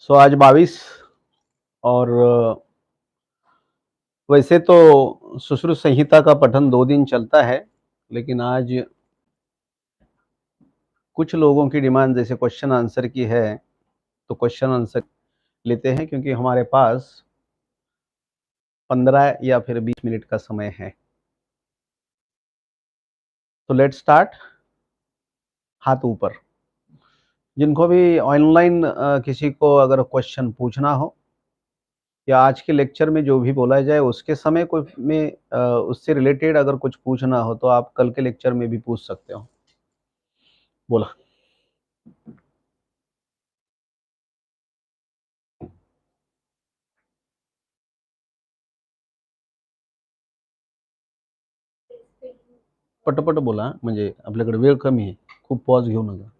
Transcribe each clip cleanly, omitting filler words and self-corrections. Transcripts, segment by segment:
आज 22 और वैसे तो सुश्रुत संहिता का पठन 2 दिन चलता है, लेकिन आज कुछ लोगों की डिमांड जैसे क्वेश्चन आंसर की है, तो क्वेश्चन आंसर लेते हैं क्योंकि हमारे पास 15 या फिर 20 मिनट का समय है। तो लेट्स स्टार्ट। हाथ ऊपर। जिनको भी ऑनलाइन किसी को अगर क्वेश्चन पूछना हो या आज के लेक्चर में जो भी बोला जाए उसके समय कोई में उससे रिलेटेड अगर कुछ पूछना हो तो आप कल के लेक्चर में भी पूछ सकते हो। बोला। पटपट बोला, म्हणजे आपल्याकडे वेळ कमी आहे. खूप पॉज घेऊ नका.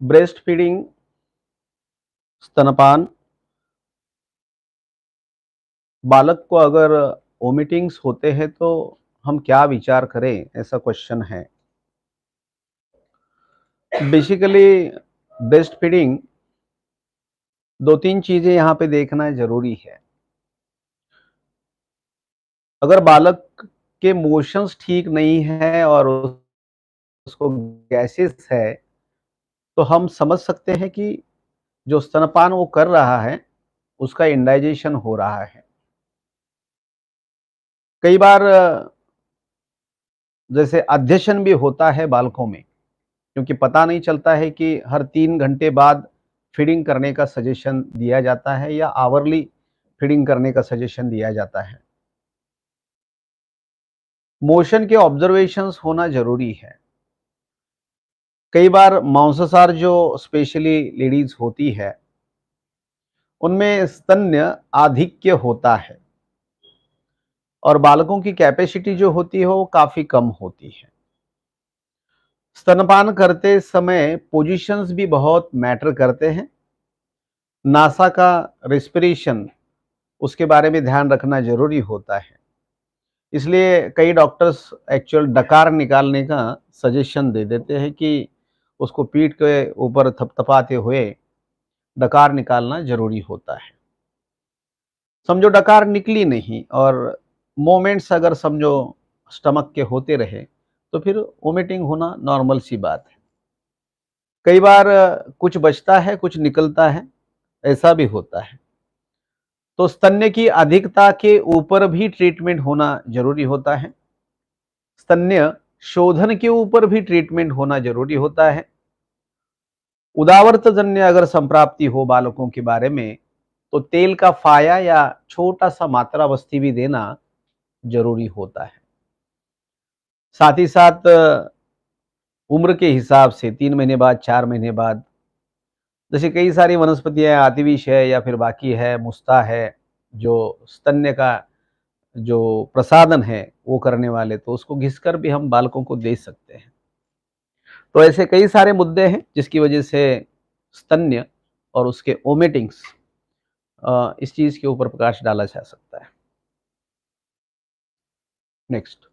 ब्रेस्ट फीडिंग, स्तनपान, बालक को अगर वोमिटिंग्स होते हैं तो हम क्या विचार करें, ऐसा क्वेश्चन है। बेसिकली ब्रेस्ट फीडिंग 2-3 चीजें यहाँ पे देखना जरूरी है। अगर बालक के मोशंस ठीक नहीं है और उसको गैसेस है, तो हम समझ सकते हैं कि जो स्तनपान वो कर रहा है उसका इंडाइजेशन हो रहा है। कई बार जैसे अध्यशन भी होता है बालकों में, क्योंकि पता नहीं चलता है कि हर 3 घंटे बाद फीडिंग करने का सजेशन दिया जाता है या आवरली फीडिंग करने का सजेशन दिया जाता है। मोशन के ऑब्जर्वेशंस होना जरूरी है। कई बार मांसाहार जो स्पेशली लेडीज होती है उनमें स्तन्य आधिक्य होता है और बालकों की कैपेसिटी जो होती है वो काफी कम होती है। स्तनपान करते समय पोजीशंस भी बहुत मैटर करते हैं। नासा का रेस्पिरेशन, उसके बारे में ध्यान रखना जरूरी होता है। इसलिए कई डॉक्टर्स एक्चुअल डकार निकालने का सजेशन दे देते हैं कि उसको पीठ के ऊपर थपथपाते हुए डकार निकालना जरूरी होता है। समझो डकार निकली नहीं और मोमेंट्स अगर समझो स्टमक के होते रहे तो फिर वोमिटिंग होना नॉर्मल सी बात है। कई बार कुछ बचता है, कुछ निकलता है, ऐसा भी होता है। तो स्तन्य की अधिकता के ऊपर भी ट्रीटमेंट होना जरूरी होता है। स्तन्य शोधन के ऊपर भी ट्रीटमेंट होना जरूरी होता है। उदावर्त जन्य अगर संप्राप्ति हो बालकों के बारे में तो तेल का फाया या छोटा सा मात्रा वस्ती भी देना जरूरी होता है। साथ ही साथ उम्र के हिसाब से 3 महीने बाद, 4 महीने बाद, जैसे कई सारी वनस्पतियां आतिविश है या फिर बाकी है, मुस्ता है, जो स्तन्य का जो प्रसादन है वो करने वाले, तो उसको घिसकर भी हम बालकों को दे सकते हैं। तो ऐसे कई सारे मुद्दे हैं जिसकी वजह से स्तन्य और उसके ओमेटिंग्स, इस चीज के ऊपर प्रकाश डाला जा सकता है। नेक्स्ट।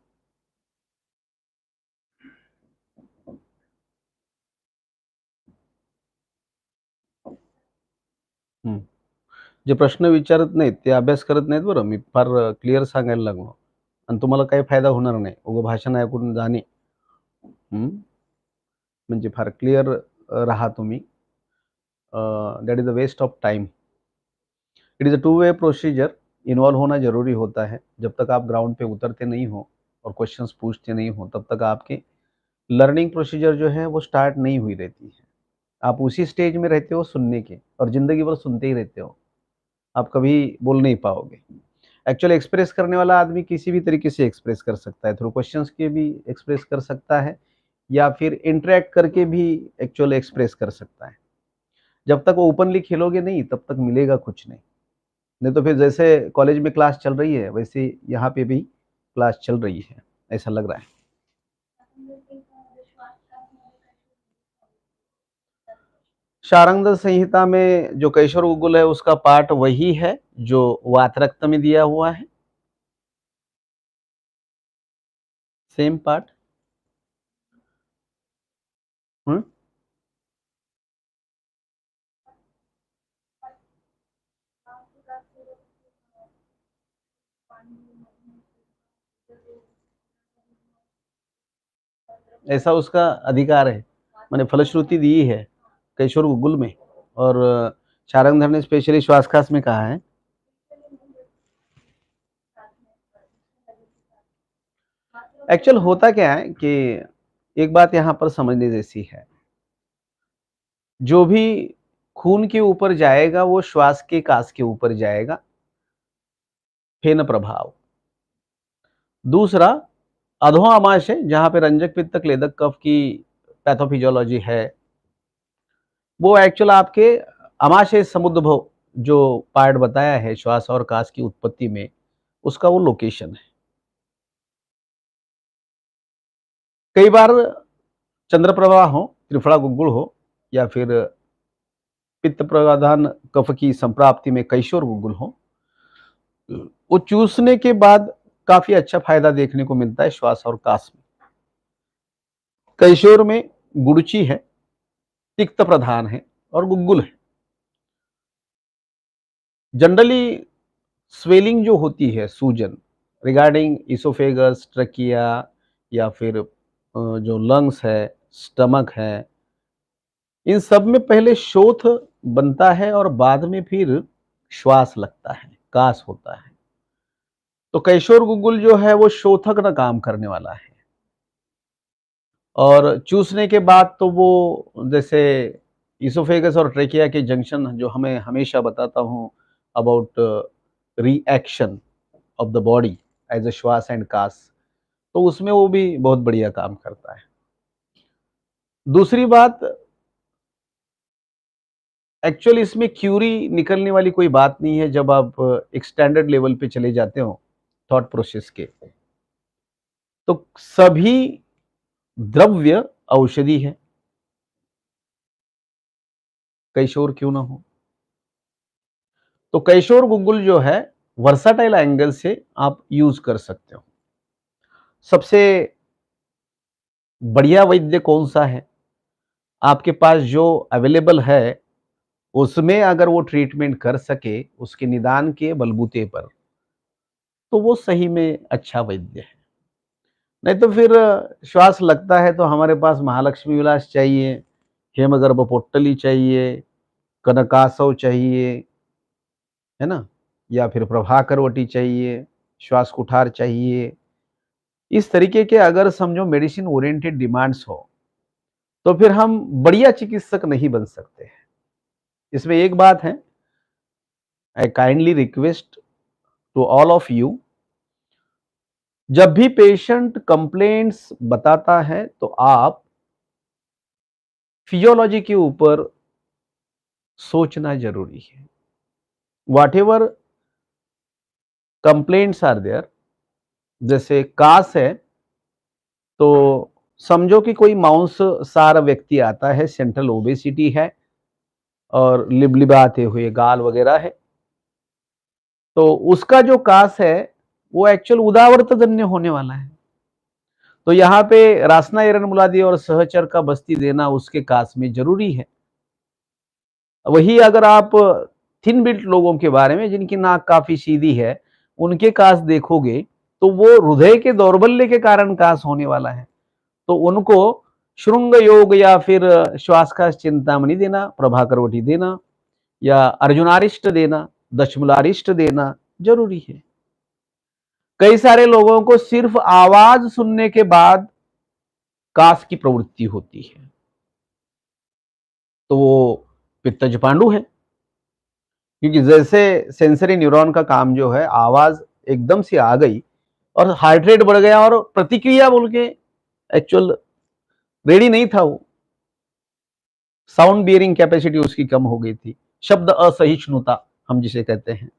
जे प्रश्न विचारत नाहीत ते अभ्यास करत नाहीत बरं. मी फार क्लिअर सांगायला लागलो आणि तुम्हाला काही फायदा होणार नाही. उगं भाषण ऐकून जाणे. हं. म्हणजे फार क्लिअर राहा तुम्ही. That is a waste of time. It is a two way procedure. Involve होना जरूरी होता है. जब तक आप ग्राउंड पे उतरते नहीं हो और क्वेश्चंस पूछते नहीं हो तब तक आपके लर्निंग प्रोसीजर जो है वो स्टार्ट नहीं हुई रहती है. आप उसी स्टेज में रहते हो सुनने के और जिंदगी भर सुनते ही रहते हो. आप कभी बोल नहीं पाओगे. एक्चुअली एक्सप्रेस करने वाला आदमी किसी भी तरीके से एक्सप्रेस कर सकता है, थ्रू क्वेश्चंस के भी एक्सप्रेस कर सकता है या फिर इंटरेक्ट करके भी एक्चुअल एक्सप्रेस कर सकता है। जब तक वो ओपनली खेलोगे नहीं तब तक मिलेगा कुछ नहीं. नहीं तो फिर जैसे कॉलेज में क्लास चल रही है वैसे यहाँ पे भी क्लास चल रही है, ऐसा लग रहा है. शारंगद संहिता में जो कैशोर उगुल है उसका पार्ट वही है जो वातरक्त में दिया हुआ है. Same part. हम्म? ऐसा उसका अधिकार है, मैंने फलश्रुति दी है कैशोर गुगुल में, और चारंगधर ने स्पेशली श्वासकाश में कहा है। एक्चुअल होता क्या है कि एक बात यहाँ पर समझने जैसी है, जो भी खून के ऊपर जाएगा वो श्वास के कास के ऊपर जाएगा, फेन प्रभाव। दूसरा अधो आमाशय, जहां पे रंजक पित्त क्लेदक कफ की पैथोफिजियोलॉजी है, वो एक्चुअल आपके आमाशय समुद्भव जो पार्ट बताया है श्वास और कास की उत्पत्ति में, उसका वो लोकेशन है। कई बार चंद्र प्रवाह हो, त्रिफला गुग्गुल हो, या फिर पित्त प्रधान कफ की संप्राप्ति में कैशोर गुग्गुल हो, वो चूसने के बाद काफी अच्छा फायदा देखने को मिलता है श्वास और कास में। कैशोर में गुड़ची है, तिक्त प्रधान है और गुग्गुल है। जनरली स्वेलिंग जो होती है, सूजन रिगार्डिंग इसोफेगस, ट्रकिया, या फिर जो लंग्स है, स्टमक है, इन सब में पहले शोथ बनता है और बाद में फिर श्वास लगता है, कास होता है। तो कैशोर गुग्गुल जो है वो शोथक ना काम करने वाला है, और चूसने के बाद तो वो जैसे इसोफेगस और ट्रेकिया के जंक्शन जो हमें हमेशा बताता हूँ about reaction of the body as a श्वास एंड कास, तो उसमें वो भी बहुत बढ़िया काम करता है। दूसरी बात, एक्चुअली इसमें क्यूरी निकलने वाली कोई बात नहीं है जब आप एक स्टैंडर्ड लेवल पे चले जाते हो थॉट प्रोसेस के। तो सभी द्रव्य औषधि है, कैशोर क्यों ना हो। तो कैशोर गुग्गुल जो है वर्साटाइल एंगल से आप यूज कर सकते हो। सबसे बढ़िया वैद्य कौन सा है आपके पास जो अवेलेबल है, उसमें अगर वो ट्रीटमेंट कर सके उसके निदान के बलबूते पर, तो वो सही में अच्छा वैद्य है। नहीं तो फिर श्वास लगता है तो हमारे पास महालक्ष्मी विलास चाहिए, हेमगर्भ पोट्टली चाहिए, कनकासव चाहिए, है ना, या फिर प्रभाकरवटी चाहिए, श्वास कुठार चाहिए। इस तरीके के अगर समझो मेडिसिन ओरिएंटेड डिमांड्स हो, तो फिर हम बढ़िया चिकित्सक नहीं बन सकते हैं। इसमें एक बात है, I kindly request to all of you, जब भी पेशेंट कंप्लेंट्स बताता है तो आप फिजियोलॉजी के ऊपर सोचना जरूरी है। Whatever complaints are there, जैसे कास है तो समझो कि कोई मांसाहार व्यक्ति आता है, सेंट्रल ओबेसिटी है और लिबलिबाते हुए गाल वगैरह है, तो उसका जो कास है वो एक्चुअल उदावर्त जन्य होने वाला है। तो यहाँ पे रासना एरन मुलादी और सहचर का बस्ती देना उसके कास में जरूरी है। वही अगर आप थिन बिल्ट लोगों के बारे में जिनकी नाक काफी सीधी है, उनके कास देखोगे तो वो हृदय के दौर्बल्य के कारण कास होने वाला है। तो उनको श्रृंग योग या फिर श्वास का चिंतामणि देना, प्रभाकरवटी देना, या अर्जुनारिष्ट देना, दशमूलारिष्ट देना जरूरी है। कई सारे लोगों को सिर्फ आवाज सुनने के बाद कास की प्रवृत्ति होती है, तो वो पित्तज पांडु है, क्योंकि जैसे सेंसरी न्यूरॉन का काम जो है, आवाज एकदम से आ गई और हार्ट रेट बढ़ गया और प्रतिक्रिया बोल के एक्चुअल रेडी नहीं था वो, साउंड बियरिंग कैपेसिटी उसकी कम हो गई थी, शब्द असहिष्णुता हम जिसे कहते हैं,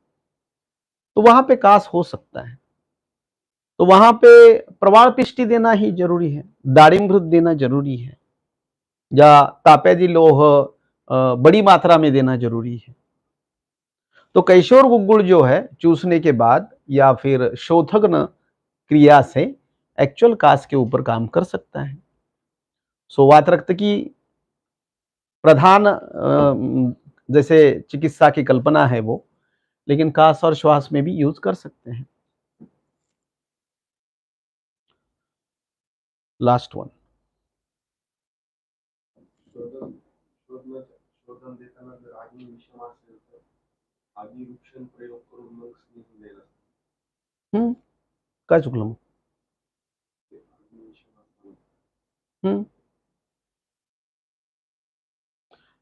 तो वहां पे कास हो सकता है। तो वहां पे प्रवाल पिष्टि देना ही जरूरी है, दाड़िमृत देना जरूरी है, या तापेदी लोह बड़ी मात्रा में देना जरूरी है। तो कैशोर गुग्गुल जो है चूसने के बाद या फिर शोथग्न क्रिया से एक्चुअल कास के ऊपर काम कर सकता है। सो वात रक्त की प्रधान जैसे चिकित्सा की कल्पना है वो, लेकिन कास और श्वास में भी यूज कर सकते हैं। Last one. शोधन देताना जर आगी विषम असेल तर आगी वृक्षण प्रयोग करून मग स्नेह द्यायला काय चुकलं मग? आगी विषम असताना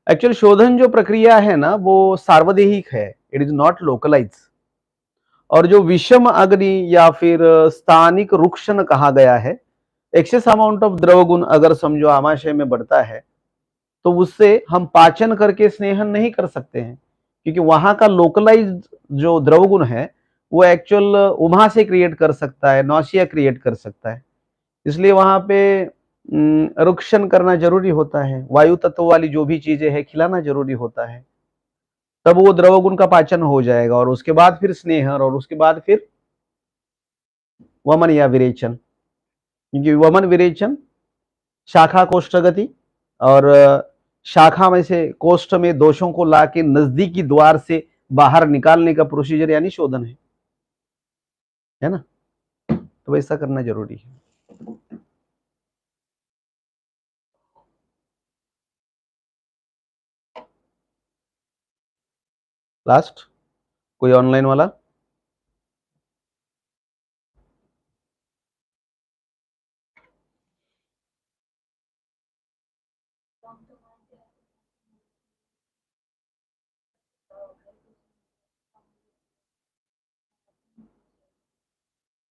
एक्चुअल शोधन जो प्रक्रिया है ना वो सार्वदेहिक है, इट इज नॉट लोकलाइज। और जो विषम अग्नि या फिर स्थानिक रुक्षण कहा गया है, एक्सेस अमाउंट ऑफ द्रव गुण अगर समझो आमाशय में बढ़ता है तो उससे हम पाचन करके स्नेहन नहीं कर सकते हैं, क्योंकि वहां का लोकलाइज जो द्रव गुण है वो एक्चुअल उमा से क्रिएट कर सकता है, नौसिया क्रिएट कर सकता है। इसलिए वहां पे रुक्षण करना जरूरी होता है, वायु तत्व वाली जो भी चीजें है खिलाना जरूरी होता है, तब वो द्रव गुण का पाचन हो जाएगा और उसके बाद फिर स्नेहन और उसके बाद फिर वमन या विरेचन। क्योंकि वमन विरेचन शाखा कोष्ठगति और शाखा में से कोष्ठ में दोषों को लाके नजदीकी द्वार से बाहर निकालने का प्रोसीजर यानी शोधन है ना। तो वैसा करना जरूरी है। लास्ट कोई ऑनलाइन वाला?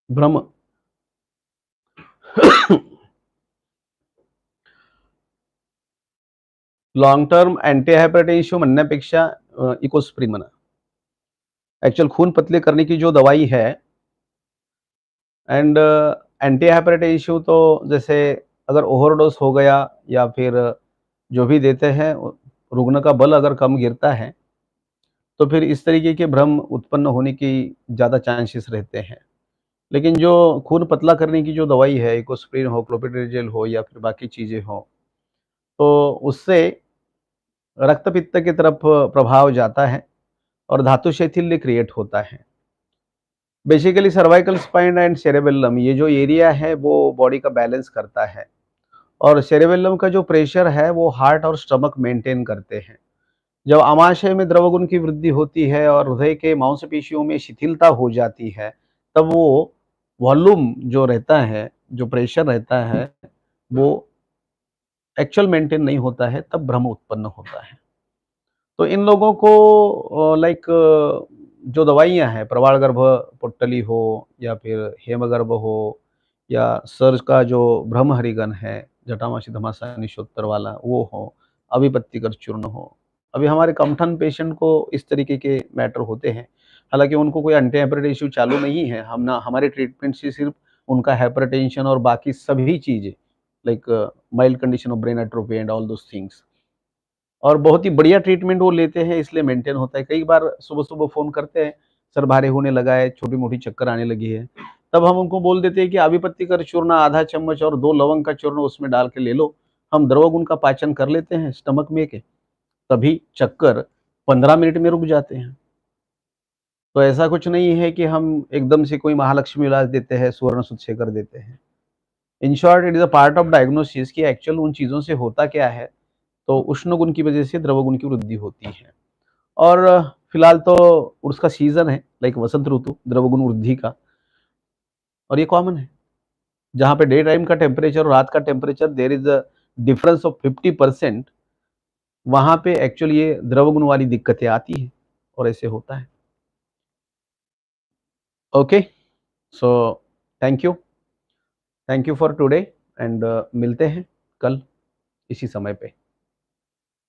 भ्रम लॉन्ग टर्म अँटी हायपरटेन्शन म्हणण्यापेक्षा इकोस्प्रिन म्हणा। एक्चुअल खून पतले करने की जो दवाई है एंड एंटी हाइपरटेंसिव तो जैसे अगर ओवरडोज हो गया या फिर जो भी देते हैं रुग्ण का बल अगर कम गिरता है तो फिर इस तरीके के भ्रम उत्पन्न होने की ज़्यादा चांसेस रहते हैं। लेकिन जो खून पतला करने की जो दवाई है, इकोस्प्रिन हो, क्लोपिड्रेजेल हो या फिर बाकी चीज़ें हो, तो उससे रक्त पित्त की तरफ प्रभाव जाता है और धातु शैथिल्य क्रिएट होता है। Basically cervical spine and cerebellum ये जो एरिया है वो बॉडी का बैलेंस करता है और सेरेबेलम का जो प्रेशर है वो हार्ट और स्टमक मेंटेन करते हैं। जब आमाशय में द्रवगुण की वृद्धि होती है और हृदय के मांसपेशियों में शिथिलता हो जाती है, तब वो वॉल्यूम जो रहता है, जो प्रेशर रहता है, वो एक्चुअल मेंटेन नहीं होता है, तब भ्रम उत्पन्न होता है। तो इन लोगों को लाइक जो दवाइयाँ हैं, प्रवाल गर्भ पोट्टली हो या फिर हेमगर्भ हो या सर्ज का जो ब्रह्महरिगन है, जटामासी धमासा निशोत्तर वाला वो हो, अभिपत्तिकर चूर्ण हो। अभी हमारे कमठन पेशेंट को इस तरीके के मैटर होते हैं। हालाँकि उनको कोई एंटी हाइपरटेंसिव चालू नहीं है, हम ना हमारे ट्रीटमेंट से सिर्फ उनका हाइपरटेंशन और बाकी सभी चीज़ें like mild condition of brain atrophy and all those things और बहुत ही बढ़िया ट्रीटमेंट वो लेते हैं, इसलिए मेंटेन होता है। कई बार सुबह-सुबह फ़ोन करते हैं, सर भारी होने लगा है, छोटी-मोटी चक्कर आने लगी है। तब हम उनको बोल देते हैं कि अभिपत्तिकर चूर्ण आधा चम्मच और 2 लवंग का चूर्ण उसमें डाल के ले लो। हम द्रवगुण का पाचन कर लेते हैं स्टमक में के, तभी चक्कर 15 मिनट में रुक जाते हैं। तो ऐसा कुछ नहीं है कि हम एकदम से कोई महालक्ष्मी इलाज देते हैं, सुवर्ण सुध कर देते हैं। In short it is a part of diagnosis कि एक्चुअल उन चीज़ों से होता क्या है, तो उष्ण गुण की वजह से द्रव गुण की वृद्धि होती है। और फिलहाल तो उसका सीज़न है लाइक वसंत ऋतु, द्रव गुण वृद्धि का और ये कॉमन है। जहाँ पे डे टाइम का टेम्परेचर और रात का temperature there is a difference of 50%, वहाँ पे एक्चुअली ये द्रव गुण वाली दिक्कतें आती हैं और ऐसे होता है। Okay, so thank you. Thank you for today and मिलते हैं कल इसी समय पे।